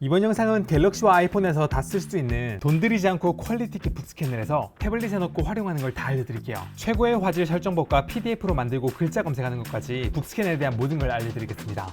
이번 영상은 갤럭시와 아이폰에서 다 쓸 수 있는 돈 들이지 않고 퀄리티 있게 북스캔을 해서 태블릿에 넣고 활용하는 걸 다 알려드릴게요. 최고의 화질 설정법과 PDF로 만들고 글자 검색하는 것까지 북스캔에 대한 모든 걸 알려드리겠습니다.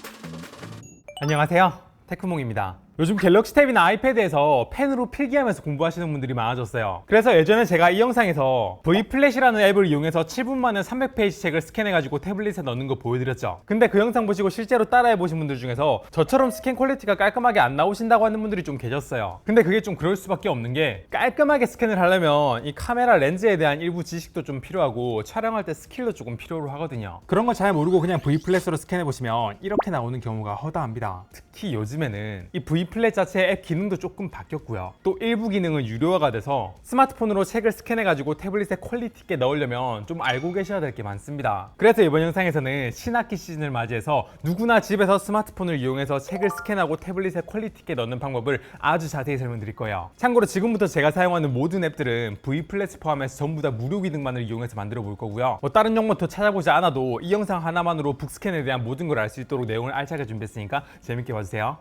안녕하세요, 테크몽입니다. 요즘 갤럭시 탭이나 아이패드에서 펜으로 필기하면서 공부하시는 분들이 많아졌어요. 그래서 예전에 제가 이 영상에서 V플래시라는 앱을 이용해서 7분 만에 300페이지 책을 스캔해가지고 태블릿에 넣는 거 보여드렸죠. 근데 그 영상 보시고 실제로 따라해보신 분들 중에서 저처럼 스캔 퀄리티가 깔끔하게 안 나오신다고 하는 분들이 좀 계셨어요. 근데 그게 좀 그럴 수밖에 없는 게, 깔끔하게 스캔을 하려면 이 카메라 렌즈에 대한 일부 지식도 좀 필요하고 촬영할 때 스킬도 조금 필요로 하거든요. 그런 거 잘 모르고 그냥 V플래시로 스캔해보시면 이렇게 나오는 경우가 허다합니다. 특히 요즘에는 이 V플랫 자체의 앱 기능도 조금 바뀌었고요. 또 일부 기능은 유료화가 돼서 스마트폰으로 책을 스캔해가지고 태블릿에 퀄리티 있게 넣으려면 좀 알고 계셔야 될 게 많습니다. 그래서 이번 영상에서는 신학기 시즌을 맞이해서 누구나 집에서 스마트폰을 이용해서 책을 스캔하고 태블릿에 퀄리티 있게 넣는 방법을 아주 자세히 설명드릴 거예요. 참고로 지금부터 제가 사용하는 모든 앱들은 V플랫 포함해서 전부 다 무료 기능만을 이용해서 만들어 볼 거고요. 뭐 다른 용어 더 찾아보지 않아도 이 영상 하나만으로 북스캔에 대한 모든 걸 알 수 있도록 내용을 알차게 준비했으니까 재밌게 봐주세요.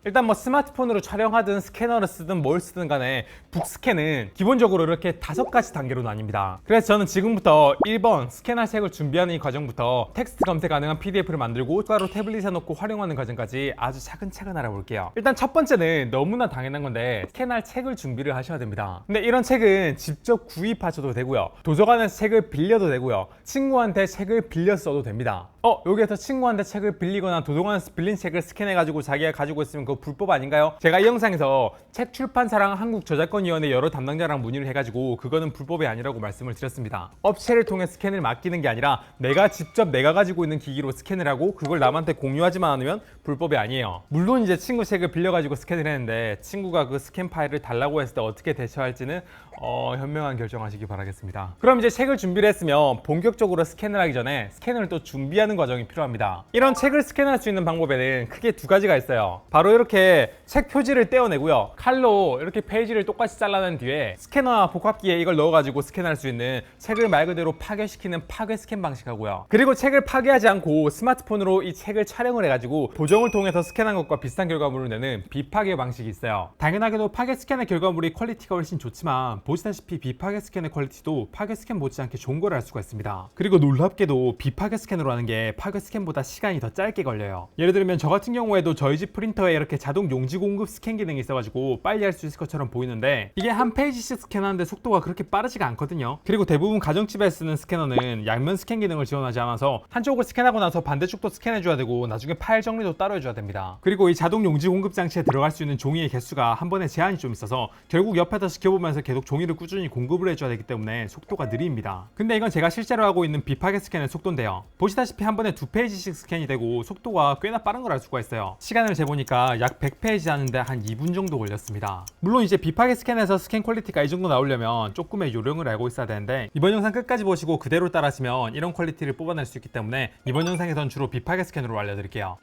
일단 뭐 스마트폰으로 촬영하든 스캐너를 쓰든 뭘 쓰든 간에 북스캔은 기본적으로 이렇게 5가지 단계로 나뉩니다. 그래서 저는 지금부터 1번 스캔할 책을 준비하는 이 과정부터 텍스트 검색 가능한 PDF를 만들고 추가로 태블릿에 넣고 활용하는 과정까지 아주 차근차근 알아볼게요. 일단 첫 번째는 너무나 당연한 건데, 스캔할 책을 준비를 하셔야 됩니다. 근데 이런 책은 직접 구입하셔도 되고요, 도서관에서 책을 빌려도 되고요, 친구한테 책을 빌려 써도 됩니다. 여기에서 친구한테 책을 빌리거나 도서관에서 빌린 책을 스캔해가지고 자기가 가지고 있으면 그거 불법 아닌가요? 제가 이 영상에서 책 출판사랑 한국저작권위원회 여러 담당자랑 문의를 해가지고 그거는 불법이 아니라고 말씀을 드렸습니다. 업체를 통해 스캔을 맡기는 게 아니라 내가 직접 내가 가지고 있는 기기로 스캔을 하고 그걸 남한테 공유하지만 않으면 불법이 아니에요. 물론 이제 친구 책을 빌려가지고 스캔을 했는데 친구가 그 스캔 파일을 달라고 했을 때 어떻게 대처할지는 현명한 결정하시기 바라겠습니다. 그럼 이제 책을 준비를 했으면 본격적으로 스캔을 하기 전에 스캔을 또 준비하는 과정이 필요합니다. 이런 책을 스캔할 수 있는 방법에는 크게 2가지가 있어요. 바로 이렇게 책 표지를 떼어내고요, 칼로 이렇게 페이지를 똑같이 잘라낸 뒤에 스캐너와 복합기에 이걸 넣어가지고 스캔할 수 있는, 책을 말 그대로 파괴시키는 파괴 스캔 방식하고요. 그리고 책을 파괴하지 않고 스마트폰으로 이 책을 촬영을 해가지고 보정을 통해서 스캔한 것과 비슷한 결과물을 내는 비파괴 방식이 있어요. 당연하게도 파괴 스캔의 결과물이 퀄리티가 훨씬 좋지만 보시다시피 비파괴 스캔의 퀄리티도 파괴 스캔 못지않게 좋은 걸 알 수가 있습니다. 그리고 놀랍게도 비파괴 스캔으로 하는 게 파괴 스캔보다 시간이 더 짧게 걸려요. 예를 들면 저 같은 경우에도 저희 집 프린터에 이렇게 자동 용지 공급 스캔 기능이 있어가지고 빨리 할 수 있을 것처럼 보이는데, 이게 한 페이지씩 스캔하는데 속도가 그렇게 빠르지가 않거든요. 그리고 대부분 가정집에 쓰는 스캐너는 양면 스캔 기능을 지원하지 않아서 한쪽을 스캔하고 나서 반대쪽도 스캔해줘야 되고 나중에 파일 정리도 따로 해줘야 됩니다. 그리고 이 자동 용지 공급 장치에 들어갈 수 있는 종이의 개수가 한 번에 제한이 좀 있어서 결국 옆에다 지켜보면서 계속 종이를 꾸준히 공급을 해줘야 되기 때문에 속도가 느립니다. 근데 이건 제가 실제로 하고 있는 비파괴 스캔의 속도인데요, 보시다시피 한 번에 2페이지씩 스캔이 되고 속도가 꽤나 빠른 걸 알 수가 있어요. 시간을 재보니까 약 100페이지 하는데 한 2분 정도 걸렸습니다. 물론 이제 비파괴 스캔에서 스캔 퀄리티가 이 정도 나오려면 조금의 요령을 알고 있어야 되는데, 이번 영상 끝까지 보시고 그대로 따라하시면 이런 퀄리티를 뽑아낼 수 있기 때문에 이번 영상에선 주로 비파괴 스캔으로 알려드릴게요.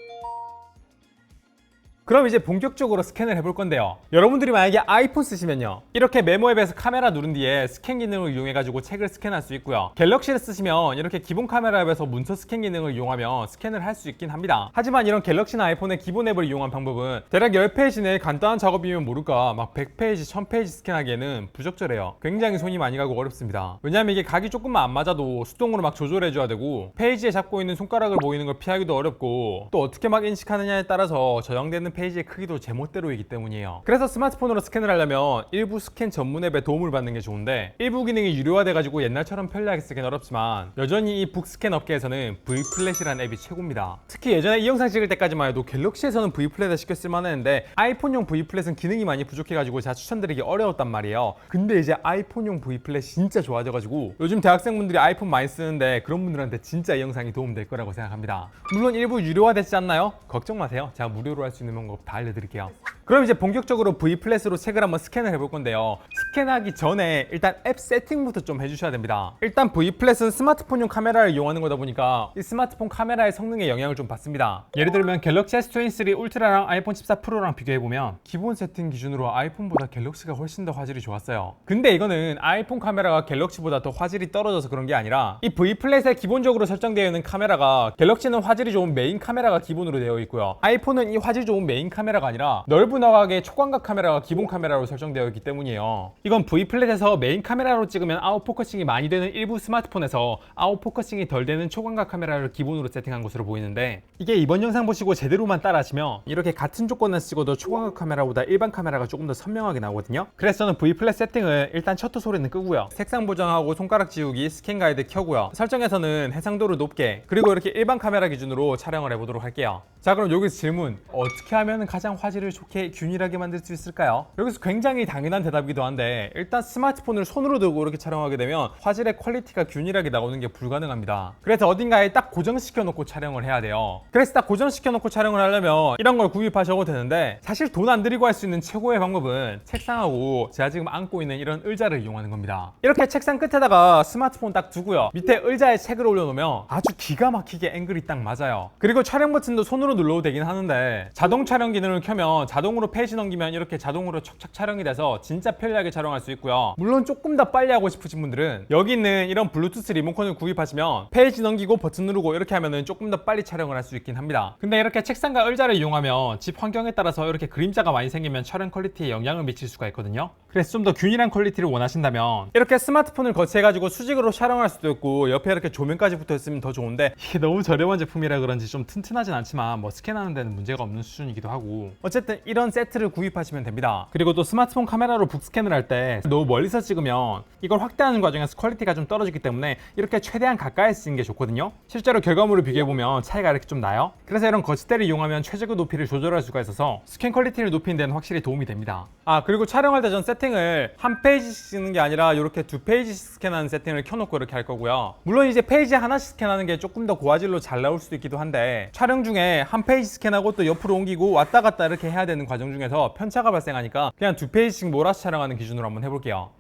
그럼 이제 본격적으로 스캔을 해볼 건데요, 여러분들이 만약에 아이폰 쓰시면요, 이렇게 메모 앱에서 카메라 누른 뒤에 스캔 기능을 이용해가지고 책을 스캔할 수 있고요, 갤럭시를 쓰시면 이렇게 기본 카메라 앱에서 문서 스캔 기능을 이용하면 스캔을 할 수 있긴 합니다. 하지만 이런 갤럭시나 아이폰의 기본 앱을 이용한 방법은 대략 10페이지 내에 간단한 작업이면 모를까 막 100페이지, 1000페이지 스캔하기에는 부적절해요. 굉장히 손이 많이 가고 어렵습니다. 왜냐하면 이게 각이 조금만 안 맞아도 수동으로 막 조절해줘야 되고, 페이지에 잡고 있는 손가락을 보이는 걸 피하기도 어렵고, 또 어떻게 막 인식하느냐에 따라서 저장되는 페이지의 크기도 제멋대로이기 때문이에요. 그래서 스마트폰으로 스캔을 하려면 일부 스캔 전문 앱의 도움을 받는 게 좋은데, 일부 기능이 유료화돼가지고 옛날처럼 편리하게 쓰기는 어렵지만 여전히 이 북스캔 업계에서는 V플랫이라는 앱이 최고입니다. 특히 예전에 이 영상 찍을 때까지만 해도 갤럭시에서는 V플랫을 쉽게 쓸만 했는데 아이폰용 V플랫은 기능이 많이 부족해가지고 제가 추천드리기 어려웠단 말이에요. 근데 이제 아이폰용 V플랫이 진짜 좋아져가지고 요즘 대학생분들이 아이폰 많이 쓰는데 그런 분들한테 진짜 이 영상이 도움될 거라고 생각합니다. 물론 일부 유료화되지 않나요? 걱정 마세요, 제가 무료로 할 수 있는 방법 다 알려드릴게요. 그럼 이제 본격적으로 V플랫으로 책을 한번 스캔을 해볼 건데요, 스캔하기 전에 일단 앱 세팅부터 좀 해주셔야 됩니다. 일단 V플랫은 스마트폰용 카메라를 이용하는 거다 보니까 이 스마트폰 카메라의 성능에 영향을 좀 받습니다. 예를 들면 갤럭시 S23 울트라랑 아이폰 14 프로랑 비교해보면 기본 세팅 기준으로 아이폰보다 갤럭시가 훨씬 더 화질이 좋았어요. 근데 이거는 아이폰 카메라가 갤럭시보다 더 화질이 떨어져서 그런 게 아니라 이 V플랫에 기본적으로 설정되어 있는 카메라가 갤럭시는 화질이 좋은 메인 카메라가 기본으로 되어 있고요. 아이폰은 이 화질 좋은 메인 카메라가 아니라 넓은화각의 초광각 카메라가 기본 카메라로 설정되어 있기 때문이에요. 이건 V플랫에서 메인 카메라로 찍으면 아웃포커싱이 많이 되는 일부 스마트폰에서 아웃포커싱이 덜 되는 초광각 카메라를 기본으로 세팅한 것으로 보이는데, 이게 이번 영상 보시고 제대로만 따라하시면 이렇게 같은 조건에서 찍어도 초광각 카메라보다 일반 카메라가 조금 더 선명하게 나오거든요. 그래서 저는 V플랫 세팅을 일단 셔터 소리는 끄고요, 색상 보정하고 손가락 지우기, 스캔 가이드 켜고요, 설정에서는 해상도를 높게, 그리고 이렇게 일반 카메라 기준으로 촬영을 해보도록 할게요. 자, 그럼 여기서 질문, 어떻게 하면 가장 화질을 좋게 균일하게 만들 수 있을까요? 여기서 굉장히 당연한 대답이기도 한데, 일단 스마트폰을 손으로 들고 이렇게 촬영하게 되면 화질의 퀄리티가 균일하게 나오는 게 불가능합니다. 그래서 어딘가에 딱 고정시켜 놓고 촬영을 해야 돼요. 그래서 딱 고정시켜 놓고 촬영을 하려면 이런 걸 구입하셔도 되는데, 사실 돈 안 들이고 할 수 있는 최고의 방법은 책상하고 제가 지금 안고 있는 이런 의자를 이용하는 겁니다. 이렇게 책상 끝에다가 스마트폰 딱 두고요, 밑에 의자에 책을 올려놓으면 아주 기가 막히게 앵글이 딱 맞아요. 그리고 촬영 버튼도 손으로 눌러도 되긴 하는데, 자동 촬영 기능을 켜면 자동으로 페이지 넘기면 이렇게 자동으로 척척 촬영이 돼서 진짜 편리하게 촬영할 수 있고요. 물론 조금 더 빨리 하고 싶으신 분들은 여기 있는 이런 블루투스 리모컨을 구입하시면 페이지 넘기고 버튼 누르고 이렇게 하면은 조금 더 빨리 촬영을 할 수 있긴 합니다. 근데 이렇게 책상과 의자를 이용하면 집 환경에 따라서 이렇게 그림자가 많이 생기면 촬영 퀄리티에 영향을 미칠 수가 있거든요. 그래서 좀 더 균일한 퀄리티를 원하신다면 이렇게 스마트폰을 거치해가지고 수직으로 촬영할 수도 있고, 옆에 이렇게 조명까지 붙어 있으면 더 좋은데, 이게 너무 저렴한 제품이라 그런지 좀 튼튼하진 않지만 뭐 스캔하는 데는 문제가 없는 수준이기도 하고, 어쨌든 이런 세트를 구입하시면 됩니다. 그리고 또 스마트폰 카메라로 북스캔을 할 때 너무 멀리서 찍으면 이걸 확대하는 과정에서 퀄리티가 좀 떨어지기 때문에 이렇게 최대한 가까이서 찍는 게 좋거든요. 실제로 결과물을 비교해보면 차이가 이렇게 좀 나요. 그래서 이런 거치대를 이용하면 최적의 높이를 조절할 수가 있어서 스캔 퀄리티를 높이는 데는 확실히 도움이 됩니다. 아, 그리고 촬영할 때 전 세팅을 한 페이지씩 찍는 게 아니라 이렇게 두 페이지씩 스캔하는 세팅을 켜놓고 이렇게 할 거고요. 물론 이제 페이지 하나씩 스캔하는 게 조금 더 고화질로 잘 나올 수도 있기도 한데, 촬영 중에 한 페이지 스캔하고 또 옆으로 옮기고 왔다 갔다 이렇게 해야 되는 과정 중에서 편차가 발생하니까 그냥 두 페이지씩 몰아서 촬영하는 기준으로 한번 해볼게요.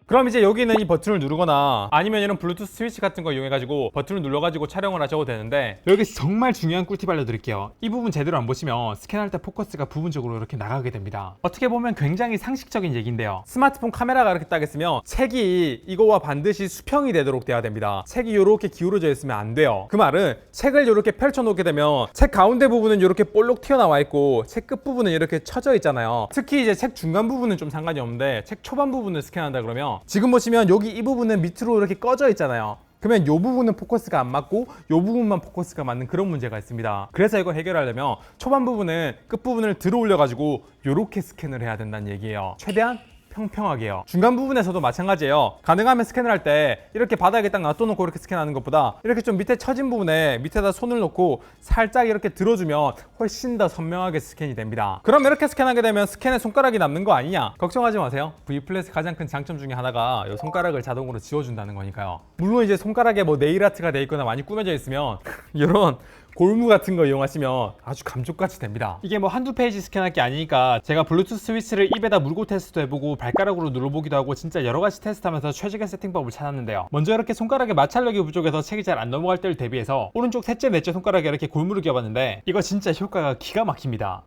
그럼 이제 여기 있는 이 버튼을 누르거나 아니면 이런 블루투스 스위치 같은 거 이용해가지고 버튼을 눌러가지고 촬영을 하셔도 되는데, 여기서 정말 중요한 꿀팁 알려드릴게요. 이 부분 제대로 안 보시면 스캔할 때 포커스가 부분적으로 이렇게 나가게 됩니다. 어떻게 보면 굉장히 상식적인 얘기인데요, 스마트폰 카메라가 이렇게 딱 있으면 책이 이거와 반드시 수평이 되도록 돼야 됩니다. 책이 이렇게 기울어져 있으면 안 돼요. 그 말은 책을 이렇게 펼쳐놓게 되면 책 가운데 부분은 이렇게 볼록 튀어나와 있고 책 끝 부분은 이렇게 쳐져 있잖아요. 특히 이제 책 중간 부분은 좀 상관이 없는데, 책 초반 부분을 스캔한다 그러면 지금 보시면 여기 이 부분은 밑으로 이렇게 꺼져 있잖아요. 그러면 이 부분은 포커스가 안 맞고 이 부분만 포커스가 맞는 그런 문제가 있습니다. 그래서 이걸 해결하려면 초반 부분은 끝 부분을 들어 올려 가지고 이렇게 스캔을 해야 된다는 얘기예요. 최대한 평평하게요. 중간 부분에서도 마찬가지예요. 가능하면 스캔을 할 때 이렇게 바닥에 딱 놔둬놓고 이렇게 스캔하는 것보다 이렇게 좀 밑에 처진 부분에 밑에다 손을 놓고 살짝 이렇게 들어주면 훨씬 더 선명하게 스캔이 됩니다. 그럼 이렇게 스캔하게 되면 스캔에 손가락이 남는 거 아니냐? 걱정하지 마세요. V플랫의 가장 큰 장점 중에 하나가 이 손가락을 자동으로 지워준다는 거니까요. 물론 이제 손가락에 뭐 네일 아트가 돼 있거나 많이 꾸며져 있으면 이런 골무 같은 거 이용하시면 아주 감쪽같이 됩니다. 이게 뭐 한두 페이지 스캔할 게 아니니까 제가 블루투스 스위치를 입에다 물고 테스트도 해보고 발가락으로 눌러보기도 하고 진짜 여러가지 테스트하면서 최적의 세팅법을 찾았는데요. 먼저 이렇게 손가락의 마찰력이 부족해서 책이 잘 안 넘어갈 때를 대비해서 오른쪽 셋째 넷째 손가락에 이렇게 골무를 껴봤는데 이거 진짜 효과가 기가 막힙니다.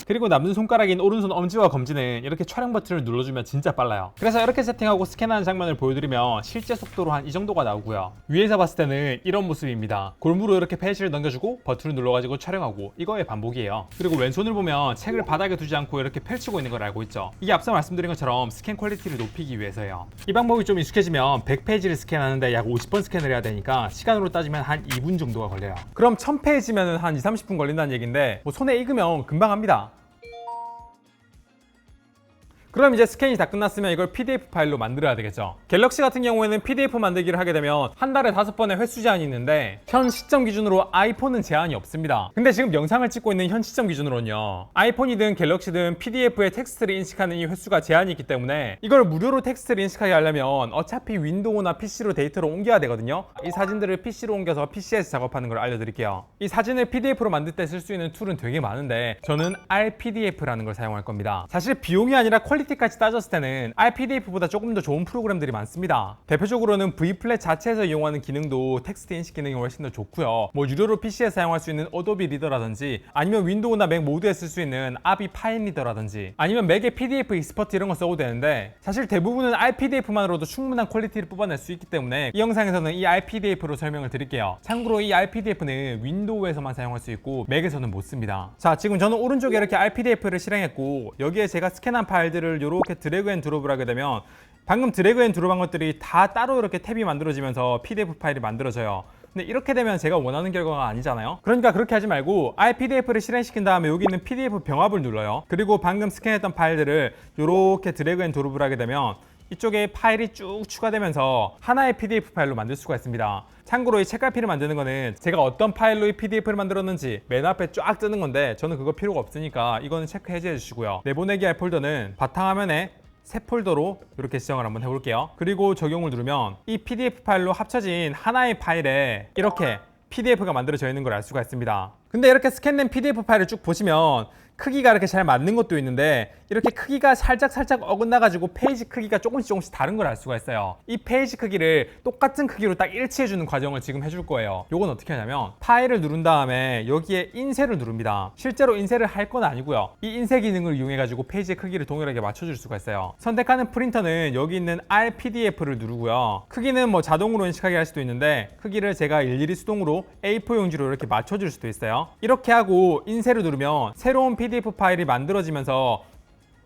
그리고 남는 손가락인 오른손 엄지와 검지는 이렇게 촬영 버튼을 눌러주면 진짜 빨라요. 그래서 이렇게 세팅하고 스캔하는 장면을 보여드리면 실제 속도로 한 이 정도가 나오고요. 위에서 봤을 때는 이런 모습입니다. 골무로 이렇게 페이지를 넘겨주고 버튼을 눌러가지고 촬영하고, 이거의 반복이에요. 그리고 왼손을 보면 책을 바닥에 두지 않고 이렇게 펼치고 있는 걸 알고 있죠. 이게 앞서 말씀드린 것처럼 스캔 퀄리티를 높이기 위해서예요. 이 방법이 좀 익숙해지면 100페이지를 스캔하는데 약 50번 스캔을 해야 되니까 시간으로 따지면 한 2분 정도가 걸려요. 그럼 1000페이지면 한 2~30분 걸린다는 얘기인데 뭐 손에 익으면 금방 합니다. 그럼 이제 스캔이 다 끝났으면 이걸 PDF 파일로 만들어야 되겠죠. 갤럭시 같은 경우에는 PDF 만들기를 하게 되면 한 달에 5번의 횟수 제한이 있는데 현 시점 기준으로 아이폰은 제한이 없습니다. 근데 지금 영상을 찍고 있는 현 시점 기준으로는요, 아이폰이든 갤럭시든 PDF에 텍스트를 인식하는 이 횟수가 제한이 있기 때문에 이걸 무료로 텍스트를 인식하게 하려면 어차피 윈도우나 PC로 데이터를 옮겨야 되거든요. 이 사진들을 PC로 옮겨서 PC에서 작업하는 걸 알려드릴게요. 이 사진을 PDF로 만들 때 쓸 수 있는 툴은 되게 많은데 저는 RPDF라는 걸 사용할 겁니다. 사실 비용이 아니라 퀄리티까지 따졌을 때는 RPDF보다 조금 더 좋은 프로그램들이 많습니다. 대표적으로는 V플랫 자체에서 이용하는 기능도 텍스트 인식 기능이 훨씬 더 좋고요. 뭐 유료로 PC에 사용할 수 있는 어도비 리더라든지 아니면 윈도우나 맥 모두에 쓸 수 있는 아비 파일 리더라든지 아니면 맥의 PDF 익스퍼트 이런 거 써도 되는데 사실 대부분은 RPDF만으로도 충분한 퀄리티를 뽑아낼 수 있기 때문에 이 영상에서는 이 RPDF로 설명을 드릴게요. 참고로 이 RPDF는 윈도우에서만 사용할 수 있고 맥에서는 못 씁니다. 자, 지금 저는 오른쪽에 이렇게 RPDF를 실행했고 여기에 제가 스캔한 파일들을 이렇게 드래그 앤 드롭을 하게 되면 방금 드래그 앤 드롭한 것들이 다 따로 이렇게 탭이 만들어지면서 PDF 파일이 만들어져요. 근데 이렇게 되면 제가 원하는 결과가 아니잖아요. 그러니까 그렇게 하지 말고 RPDF를 실행시킨 다음에 여기 있는 PDF 병합을 눌러요. 그리고 방금 스캔했던 파일들을 이렇게 드래그 앤 드롭을 하게 되면 이쪽에 파일이 쭉 추가되면서 하나의 PDF 파일로 만들 수가 있습니다. 참고로 이 책갈피를 만드는 거는 제가 어떤 파일로 이 PDF를 만들었는지 맨 앞에 쫙 뜨는 건데 저는 그거 필요가 없으니까 이거는 체크 해제해 주시고요. 내보내기 할 폴더는 바탕화면에 새 폴더로 이렇게 지정을 한번 해볼게요. 그리고 적용을 누르면 이 PDF 파일로 합쳐진 하나의 파일에 이렇게 PDF가 만들어져 있는 걸 알 수가 있습니다. 근데 이렇게 스캔된 PDF 파일을 쭉 보시면 크기가 이렇게 잘 맞는 것도 있는데 이렇게 크기가 살짝 어긋나가지고 페이지 크기가 조금씩 다른 걸 알 수가 있어요. 이 페이지 크기를 똑같은 크기로 딱 일치해주는 과정을 지금 해줄 거예요. 요건 어떻게 하냐면 파일을 누른 다음에 여기에 인쇄를 누릅니다. 실제로 인쇄를 할 건 아니고요. 이 인쇄 기능을 이용해가지고 페이지의 크기를 동일하게 맞춰줄 수가 있어요. 선택하는 프린터는 여기 있는 RPDF를 누르고요. 크기는 뭐 자동으로 인식하게 할 수도 있는데 크기를 제가 일일이 수동으로 A4 용지로 이렇게 맞춰줄 수도 있어요. 이렇게 하고 인쇄를 누르면 새로운 PDF 파일이 만들어지면서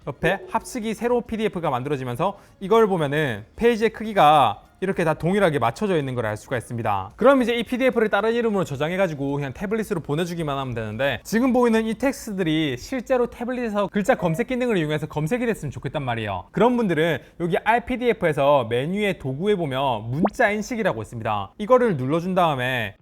옆에 합치기 새로운 PDF가 만들어지면서 이걸 보면은 페이지의 크기가 이렇게 다 동일하게 맞춰져 있는 걸 알 수가 있습니다. 그럼 이제 이 PDF를 다른 이름으로 저장해가지고 그냥 태블릿으로 보내주기만 하면 되는데 지금 보이는 이 텍스트들이 실제로 태블릿에서 글자 검색 기능을 이용해서 검색이 됐으면 좋겠단 말이에요. 그런 분들은 여기 RPDF에서 메뉴의 도구에 보면 문자 인식이라고 있습니다. 이거를 눌러준 다음에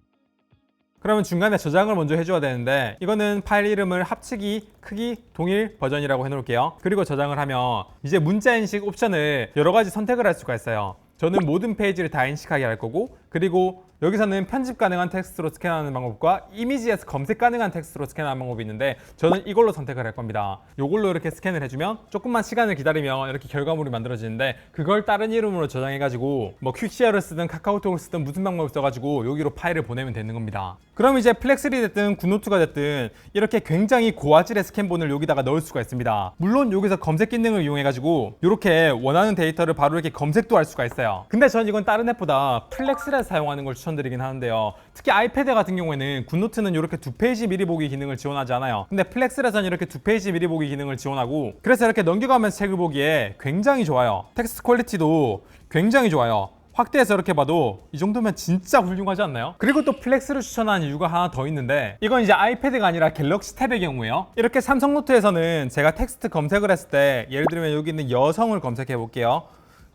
그러면 중간에 저장을 먼저 해줘야 되는데 이거는 파일 이름을 합치기 크기 동일 버전이라고 해놓을게요. 그리고 저장을 하면 이제 문자 인식 옵션을 여러 가지 선택을 할 수가 있어요. 저는 모든 페이지를 다 인식하게 할 거고 그리고 여기서는 편집 가능한 텍스트로 스캔하는 방법과 이미지에서 검색 가능한 텍스트로 스캔하는 방법이 있는데 저는 이걸로 선택을 할 겁니다. 이걸로 이렇게 스캔을 해주면 조금만 시간을 기다리면 이렇게 결과물이 만들어지는데 그걸 다른 이름으로 저장해가지고 뭐 퀵쉐어를 쓰든 카카오톡을 쓰든 무슨 방법을 써가지고 여기로 파일을 보내면 되는 겁니다. 그럼 이제 플렉스리 됐든 굿노트가 됐든 이렇게 굉장히 고화질의 스캔본을 여기다가 넣을 수가 있습니다. 물론 여기서 검색 기능을 이용해가지고 이렇게 원하는 데이터를 바로 이렇게 검색도 할 수가 있어요. 근데 전 이건 다른 앱보다 플렉스를 사용하는 걸 추천드리긴 하는데요. 특히 아이패드 같은 경우에는 굿노트는 이렇게 2페이지 미리 보기 기능을 지원하지 않아요. 근데 플렉스에서는 이렇게 2페이지 미리 보기 기능을 지원하고 그래서 이렇게 넘겨가면서 책을 보기에 굉장히 좋아요. 텍스트 퀄리티도 굉장히 좋아요. 확대해서 이렇게 봐도 이 정도면 진짜 훌륭하지 않나요? 그리고 또 플렉스를 추천하는 이유가 하나 더 있는데 이건 이제 아이패드가 아니라 갤럭시 탭의 경우에요. 이렇게 삼성노트에서는 제가 텍스트 검색을 했을 때 예를 들면 여기 있는 여성을 검색해 볼게요.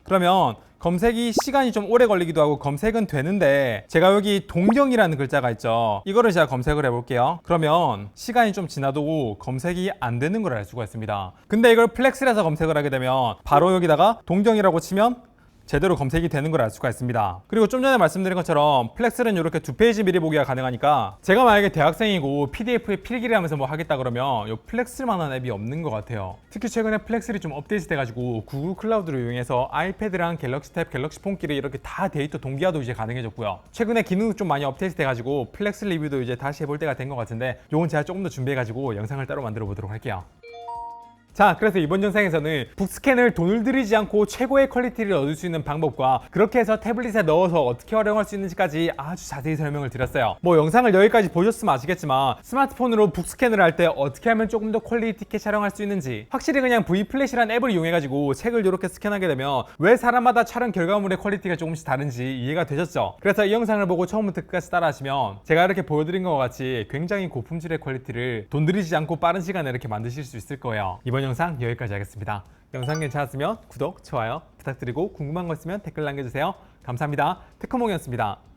그러면 검색이 시간이 좀 오래 걸리기도 하고 검색은 되는데 제가 여기 동경이라는 글자가 있죠. 이거를 제가 검색을 해볼게요. 그러면 시간이 좀 지나도 검색이 안 되는 걸 알 수가 있습니다. 근데 이걸 플렉스에서 검색을 하게 되면 바로 여기다가 동경이라고 치면 제대로 검색이 되는 걸 알 수가 있습니다. 그리고 좀 전에 말씀드린 것처럼 플렉스는 이렇게 2페이지 미리 보기가 가능하니까 제가 만약에 대학생이고 PDF에 필기를 하면서 뭐 하겠다 그러면 이 플렉스만한 앱이 없는 것 같아요. 특히 최근에 플렉스이 좀 업데이트 돼가지고 구글 클라우드를 이용해서 아이패드랑 갤럭시 탭, 갤럭시 폰끼리 이렇게 다 데이터 동기화도 이제 가능해졌고요. 최근에 기능도 좀 많이 업데이트 돼가지고 플렉스 리뷰도 이제 다시 해볼 때가 된 것 같은데 요건 제가 조금 더 준비해가지고 영상을 따로 만들어 보도록 할게요. 자, 그래서 이번 영상에서는 북스캔을 돈을 들이지 않고 최고의 퀄리티를 얻을 수 있는 방법과 그렇게 해서 태블릿에 넣어서 어떻게 활용할 수 있는지까지 아주 자세히 설명을 드렸어요. 뭐 영상을 여기까지 보셨으면 아시겠지만 스마트폰으로 북스캔을 할 때 어떻게 하면 조금 더 퀄리티 있게 촬영할 수 있는지 확실히 그냥 V플래시라는 앱을 이용해가지고 책을 이렇게 스캔하게 되면 왜 사람마다 촬영 결과물의 퀄리티가 조금씩 다른지 이해가 되셨죠? 그래서 이 영상을 보고 처음부터 끝까지 따라하시면 제가 이렇게 보여드린 것과 같이 굉장히 고품질의 퀄리티를 돈 들이지 않고 빠른 시간에 이렇게 만드실 수 있을 거예요. 이번 영상 여기까지 하겠습니다. 영상 괜찮았으면 구독, 좋아요 부탁드리고 궁금한 거 있으면 댓글 남겨주세요. 감사합니다. 테크몽이었습니다.